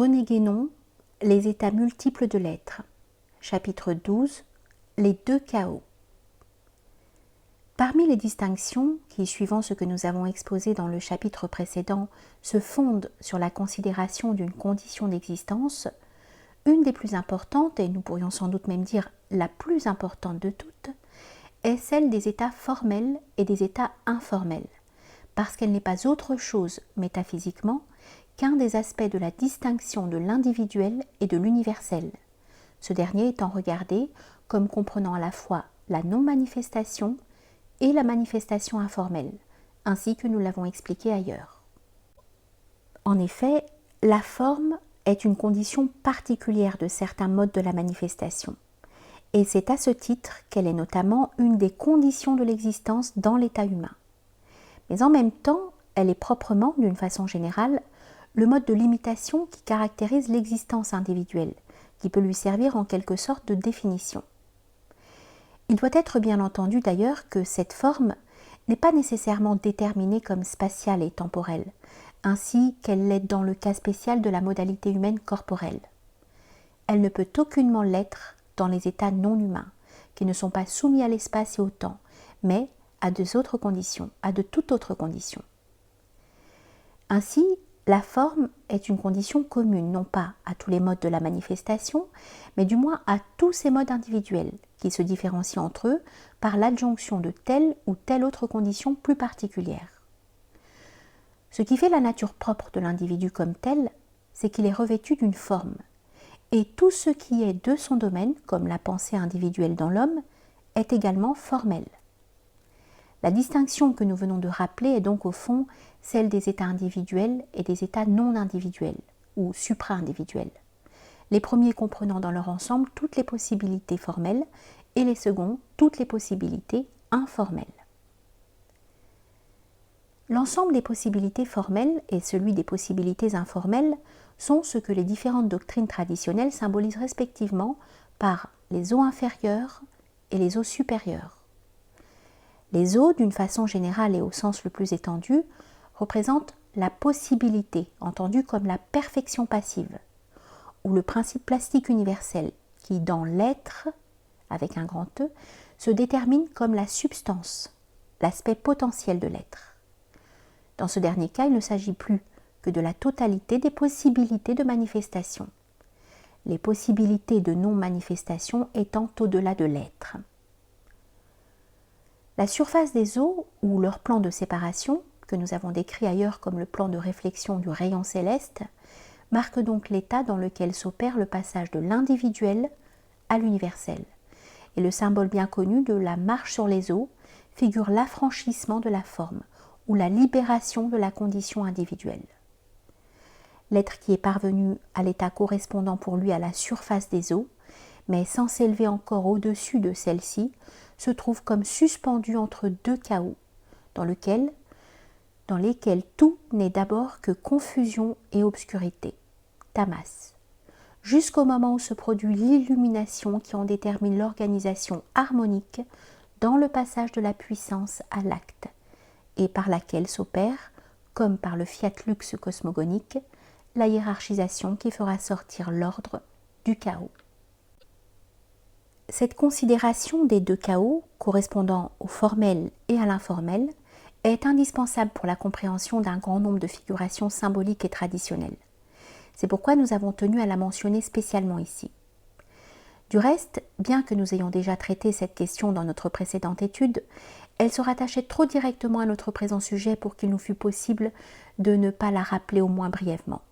René Guénon, Les états multiples de l'être. Chapitre 12. Les deux chaos. Parmi les distinctions qui, suivant ce que nous avons exposé dans le chapitre précédent, se fondent sur la considération d'une condition d'existence, une des plus importantes, et nous pourrions sans doute même dire la plus importante de toutes, est celle des états formels et des états informels, parce qu'elle n'est pas autre chose métaphysiquement qu'un des aspects de la distinction de l'individuel et de l'universel, ce dernier étant regardé comme comprenant à la fois la non-manifestation et la manifestation informelle, ainsi que nous l'avons expliqué ailleurs. En effet, la forme est une condition particulière de certains modes de la manifestation, et c'est à ce titre qu'elle est notamment une des conditions de l'existence dans l'état humain. Mais en même temps, elle est proprement, d'une façon générale, le mode de limitation qui caractérise l'existence individuelle, qui peut lui servir en quelque sorte de définition. Il doit être bien entendu d'ailleurs que cette forme n'est pas nécessairement déterminée comme spatiale et temporelle, ainsi qu'elle l'est dans le cas spécial de la modalité humaine corporelle. Elle ne peut aucunement l'être dans les états non humains, qui ne sont pas soumis à l'espace et au temps, mais à de toute autre condition. Ainsi, la forme est une condition commune, non pas à tous les modes de la manifestation, mais du moins à tous ces modes individuels, qui se différencient entre eux par l'adjonction de telle ou telle autre condition plus particulière. Ce qui fait la nature propre de l'individu comme tel, c'est qu'il est revêtu d'une forme, et tout ce qui est de son domaine, comme la pensée individuelle dans l'homme, est également formel. La distinction que nous venons de rappeler est donc au fond celle des états individuels et des états non individuels ou supra-individuels, les premiers comprenant dans leur ensemble toutes les possibilités formelles et les seconds toutes les possibilités informelles. L'ensemble des possibilités formelles et celui des possibilités informelles sont ce que les différentes doctrines traditionnelles symbolisent respectivement par les eaux inférieures et les eaux supérieures. Les eaux, d'une façon générale et au sens le plus étendu, représentent la possibilité, entendue comme la perfection passive, ou le principe plastique universel qui, dans l'être, avec un grand E, se détermine comme la substance, l'aspect potentiel de l'être. Dans ce dernier cas, il ne s'agit plus que de la totalité des possibilités de manifestation, les possibilités de non-manifestation étant au-delà de l'être. La surface des eaux, ou leur plan de séparation, que nous avons décrit ailleurs comme le plan de réflexion du rayon céleste, marque donc l'état dans lequel s'opère le passage de l'individuel à l'universel. Et le symbole bien connu de la marche sur les eaux figure l'affranchissement de la forme, ou la libération de la condition individuelle. L'être qui est parvenu à l'état correspondant pour lui à la surface des eaux, mais sans s'élever encore au-dessus de celle-ci, se trouve comme suspendu entre deux chaos, dans lesquels tout n'est d'abord que confusion et obscurité, tamas, jusqu'au moment où se produit l'illumination qui en détermine l'organisation harmonique dans le passage de la puissance à l'acte, et par laquelle s'opère, comme par le fiat lux cosmogonique, la hiérarchisation qui fera sortir l'ordre du chaos. Cette considération des deux chaos, correspondant au formel et à l'informel, est indispensable pour la compréhension d'un grand nombre de figurations symboliques et traditionnelles. C'est pourquoi nous avons tenu à la mentionner spécialement ici. Du reste, bien que nous ayons déjà traité cette question dans notre précédente étude, elle se rattachait trop directement à notre présent sujet pour qu'il nous fût possible de ne pas la rappeler au moins brièvement.